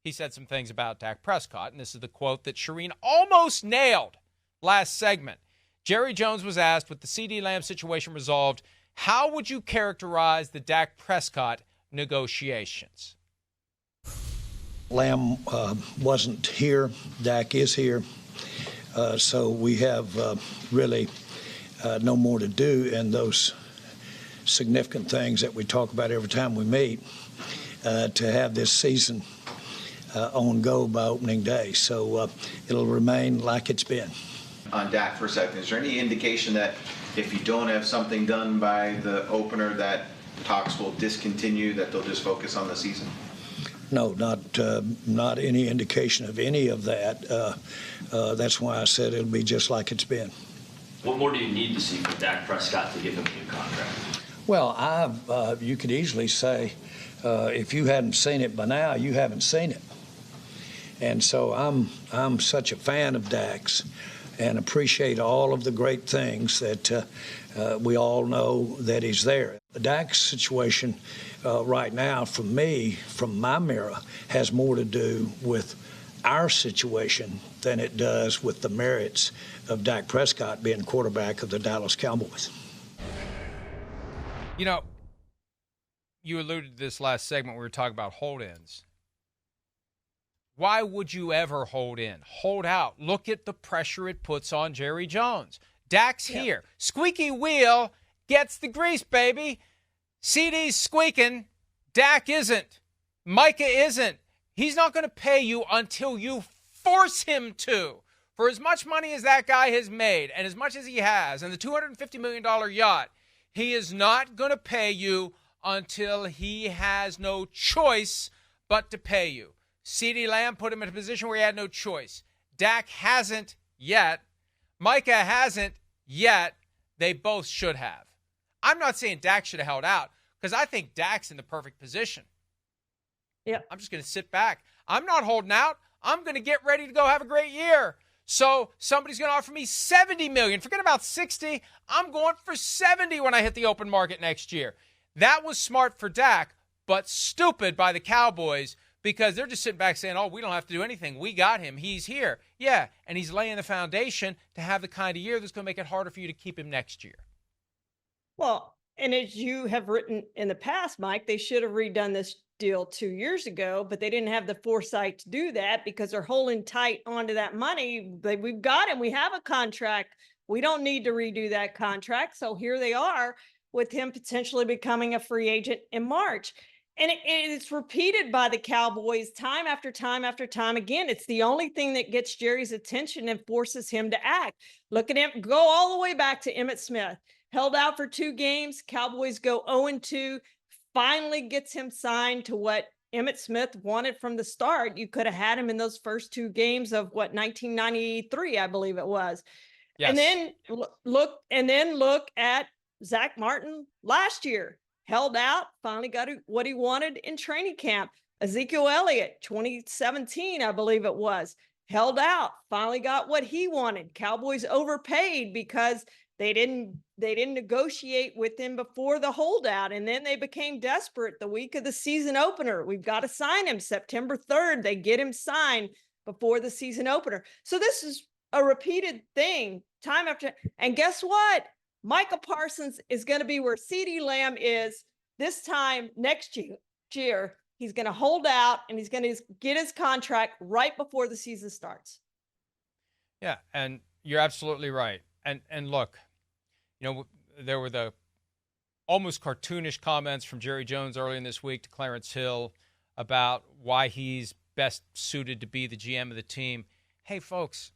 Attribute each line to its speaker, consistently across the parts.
Speaker 1: he said some things about Dak Prescott, and this is the quote that Charean almost nailed last segment. Jerry Jones was asked, with the CeeDee Lamb situation resolved, how would you characterize the Dak Prescott negotiations?
Speaker 2: Lamb wasn't here. Dak is here. So we have really no more to do in those significant things that we talk about every time we meet to have this season on go by opening day. So it'll remain like it's been.
Speaker 3: On Dak for a second, is there any indication that if you don't have something done by the opener that talks will discontinue, that they'll just focus on the season?
Speaker 2: No, not any indication of any of that. That's why I said it'll be just like it's been.
Speaker 4: What more do you need to see for Dak Prescott to give him a new contract?
Speaker 2: Well, you could easily say, if you hadn't seen it by now, you haven't seen it. And so I'm such a fan of Dak's and appreciate all of the great things that we all know that he's there. Dak's situation right now, for me, from my mirror, has more to do with our situation than it does with the merits of Dak Prescott being quarterback of the Dallas Cowboys.
Speaker 1: You know, you alluded to this last segment we were talking about hold-ins. Why would you ever hold in? Hold out. Look at the pressure it puts on Jerry Jones. Dak's here. Squeaky wheel gets the grease, baby. CeeDee's squeaking. Dak isn't. Micah isn't. He's not going to pay you until you force him to. For as much money as that guy has made, and as much as he has, and the $250 million yacht, he is not going to pay you until he has no choice but to pay you. CeeDee Lamb put him in a position where he had no choice. Dak hasn't yet. Micah hasn't yet. They both should have. I'm not saying Dak should have held out because I think Dak's in the perfect position.
Speaker 5: Yeah.
Speaker 1: I'm just going to sit back. I'm not holding out. I'm going to get ready to go have a great year. So somebody's going to offer me $70 million. Forget about 60. I'm going for 70 when I hit the open market next year. That was smart for Dak, but stupid by the Cowboys, because they're just sitting back saying, oh, we don't have to do anything. We got him. He's here. Yeah, and he's laying the foundation to have the kind of year that's going to make it harder for you to keep him next year.
Speaker 5: Well, and as you have written in the past, Mike, they should have redone this deal 2 years ago, but they didn't have the foresight to do that because they're holding tight onto that money. We've got him. We have a contract. We don't need to redo that contract. So here they are with him potentially becoming a free agent in March. And it's repeated by the Cowboys time after time after time. Again, it's the only thing that gets Jerry's attention and forces him to act. Look at him, go all the way back to Emmitt Smith. Held out for 2 games. Cowboys go 0-2. Finally gets him signed to what Emmitt Smith wanted from the start. You could have had him in those first 2 games of 1993, I believe it was. Yes. And then look at Zach Martin last year. Held out, finally got what he wanted in training camp. Ezekiel Elliott, 2017, I believe it was. Held out, finally got what he wanted. Cowboys overpaid because they didn't negotiate with him before the holdout, and then they became desperate the week of the season opener. We've got to sign him September 3rd. They get him signed before the season opener. So this is a repeated thing time after. And guess what? Micah Parsons is going to be where CeeDee Lamb is this time next year. He's going to hold out, and he's going to get his contract right before the season starts.
Speaker 1: Yeah, and you're absolutely right. And look, you know, there were the almost cartoonish comments from Jerry Jones earlier in this week to Clarence Hill about why he's best suited to be the GM of the team. Hey, folks,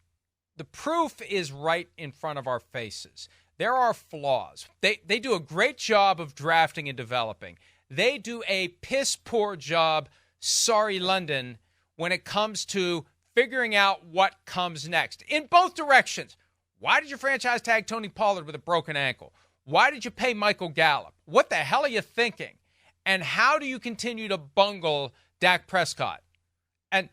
Speaker 1: the proof is right in front of our faces. There are flaws. They do a great job of drafting and developing. They do a piss-poor job, sorry, London, when it comes to figuring out what comes next in both directions. Why did you franchise tag Tony Pollard with a broken ankle? Why did you pay Michael Gallup? What the hell are you thinking? And how do you continue to bungle Dak Prescott? And,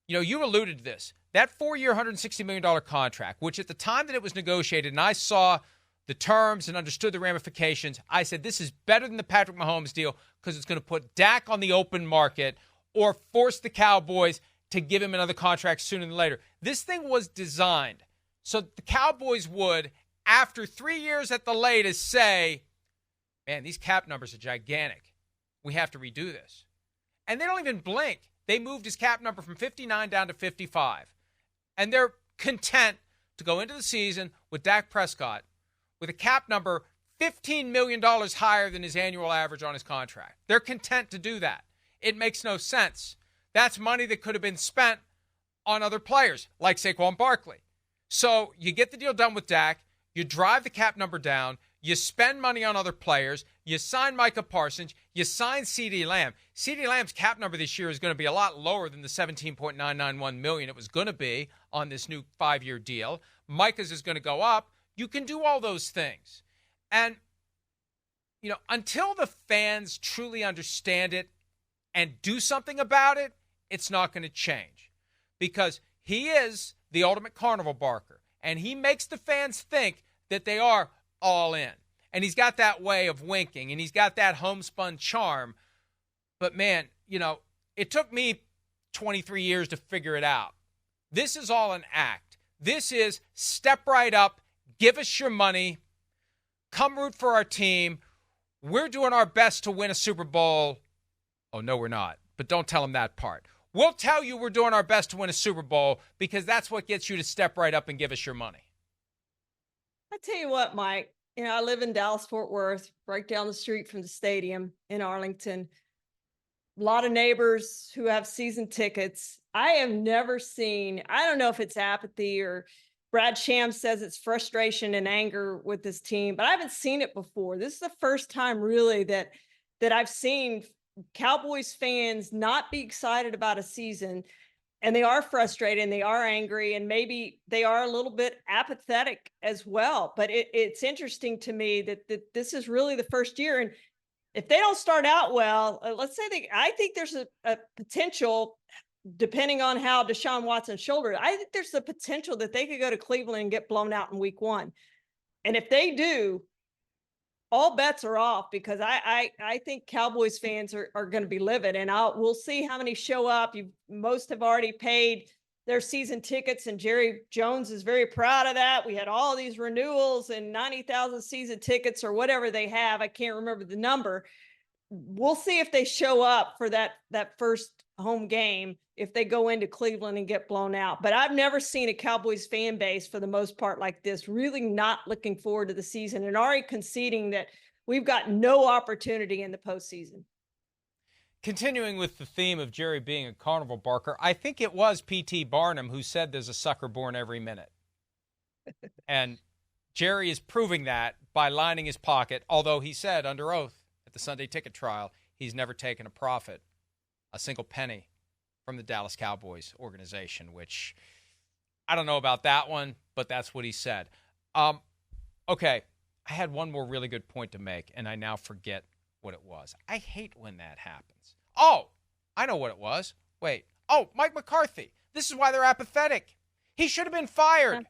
Speaker 1: you know, you alluded to this. That 4-year, $160 million contract, which at the time that it was negotiated, and I saw the terms and understood the ramifications, I said this is better than the Patrick Mahomes deal because it's going to put Dak on the open market or force the Cowboys to give him another contract sooner than later. This thing was designed so the Cowboys would, after 3 years at the latest, say, man, these cap numbers are gigantic. We have to redo this. And they don't even blink. They moved his cap number from 59 down to 55. And they're content to go into the season with Dak Prescott with a cap number $15 million higher than his annual average on his contract. They're content to do that. It makes no sense. That's money that could have been spent on other players, like Saquon Barkley. So you get the deal done with Dak, you drive the cap number down, you spend money on other players, you sign Micah Parsons, you sign CeeDee Lamb. CeeDee Lamb's cap number this year is going to be a lot lower than the $17.991 million it was going to be on this new 5-year deal. Micah's is going to go up. You can do all those things. And, you know, until the fans truly understand it and do something about it, it's not going to change. Because he is the ultimate carnival barker. And he makes the fans think that they are all in. And he's got that way of winking. And he's got that homespun charm. But, man, you know, it took me 23 years to figure it out. This is all an act. This is step right up, give us your money, come root for our team. We're doing our best to win a Super Bowl. Oh, no, we're not. But don't tell them that part. We'll tell you we're doing our best to win a Super Bowl because that's what gets you to step right up and give us your money.
Speaker 5: I tell you what, Mike, you know, I live in Dallas, Fort Worth, right down the street from the stadium in Arlington. A lot of neighbors who have season tickets. I have never seen, I don't know if it's apathy or Brad Shams says it's frustration and anger with this team, but I haven't seen it before. This is the first time really that I've seen Cowboys fans not be excited about a season, and they are frustrated and they are angry and maybe they are a little bit apathetic as well. But it's interesting to me that this is really the first year. And if they don't start out well, let's say I think there's a potential, depending on how Deshaun Watson's shoulder, I think there's the potential that they could go to Cleveland and get blown out in week 1. And if they do, all bets are off because I think Cowboys fans are going to be livid, and we'll see how many show up. Most have already paid their season tickets, and Jerry Jones is very proud of that. We had all these renewals and 90,000 season tickets or whatever they have. I can't remember the number. We'll see if they show up for that first home game if they go into Cleveland and get blown out. But I've never seen a Cowboys fan base for the most part like this, really not looking forward to the season and already conceding that we've got no opportunity in the postseason.
Speaker 1: Continuing with the theme of Jerry being a carnival barker, I think it was P.T. Barnum who said there's a sucker born every minute. And Jerry is proving that by lining his pocket, although he said under oath at the Sunday ticket trial he's never taken a profit, a single penny, from the Dallas Cowboys organization, which I don't know about that one, but that's what he said. Okay, I had one more really good point to make, and I now forget what it was. I hate when that happens. Oh, I know what it was. Wait. Oh, Mike McCarthy. This is why they're apathetic. He should have been fired.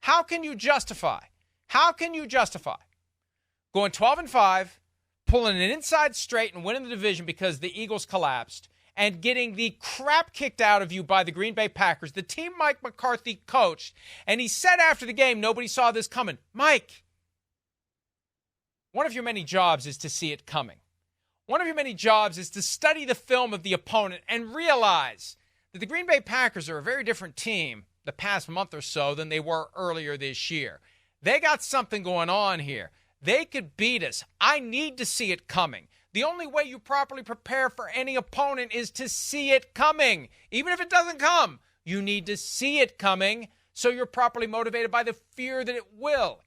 Speaker 1: How can you justify going 12-5, pulling an inside straight and winning the division because the Eagles collapsed, and getting the crap kicked out of you by the Green Bay Packers, the team Mike McCarthy coached? And he said after the game, nobody saw this coming. Mike, one of your many jobs is to see it coming. One of your many jobs is to study the film of the opponent and realize that the Green Bay Packers are a very different team the past month or so than they were earlier this year. They got something going on here. They could beat us. I need to see it coming. The only way you properly prepare for any opponent is to see it coming. Even if it doesn't come, you need to see it coming so you're properly motivated by the fear that it will.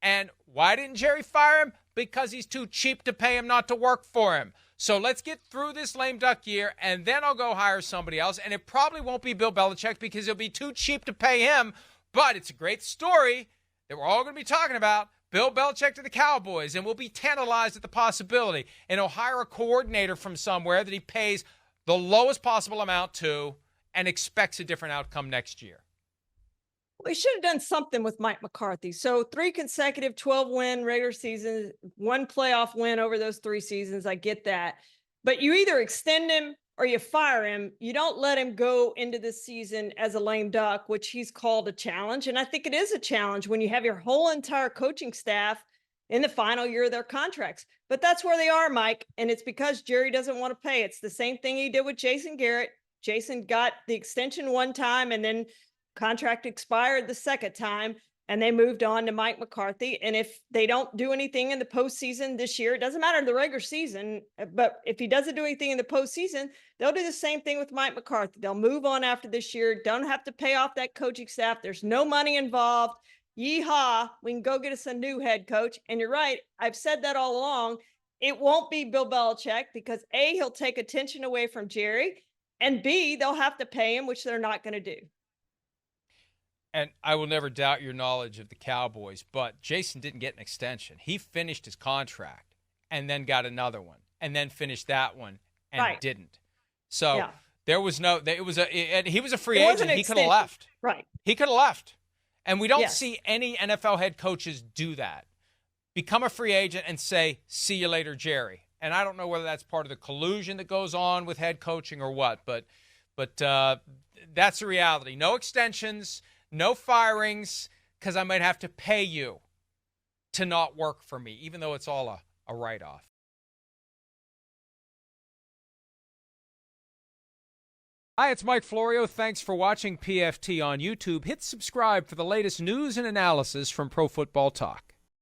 Speaker 1: And why didn't Jerry fire him? Because he's too cheap to pay him not to work for him. So let's get through this lame duck year, and then I'll go hire somebody else. And it probably won't be Bill Belichick because it'll be too cheap to pay him. But it's a great story that we're all going to be talking about. Bill Belichick to the Cowboys, and we'll be tantalized at the possibility. And he'll hire a coordinator from somewhere that he pays the lowest possible amount to and expects a different outcome next year.
Speaker 5: We should have done something with Mike McCarthy. So 3 consecutive 12-win regular seasons, 1 playoff win over those 3 seasons. I get that. But you either extend him or you fire him. You don't let him go into the season as a lame duck, which he's called a challenge. And I think it is a challenge when you have your whole entire coaching staff in the final year of their contracts. But that's where they are, Mike. And it's because Jerry doesn't want to pay. It's the same thing he did with Jason Garrett. Jason got the extension one time and then contract expired the second time, and they moved on to Mike McCarthy. And if they don't do anything in the postseason this year, it doesn't matter in the regular season, but if he doesn't do anything in the postseason, they'll do the same thing with Mike McCarthy. They'll move on after this year, don't have to pay off that coaching staff. There's no money involved. Yeehaw, we can go get us a new head coach. And you're right, I've said that all along. It won't be Bill Belichick because A, he'll take attention away from Jerry, and B, they'll have to pay him, which they're not going to do.
Speaker 1: And I will never doubt your knowledge of the Cowboys, but Jason didn't get an extension. He finished his contract and then got another one and then finished that one and didn't. So there was no, he was a free agent. He could have left.
Speaker 5: Right.
Speaker 1: He could have left. And we don't see any NFL head coaches do that. Become a free agent and say, see you later, Jerry. And I don't know whether that's part of the collusion that goes on with head coaching or what, but that's the reality. No extensions, no firings, because I might have to pay you to not work for me, even though it's all a write-off. Hi, it's Mike Florio. Thanks for watching PFT on YouTube. Hit subscribe for the latest news and analysis from Pro Football Talk.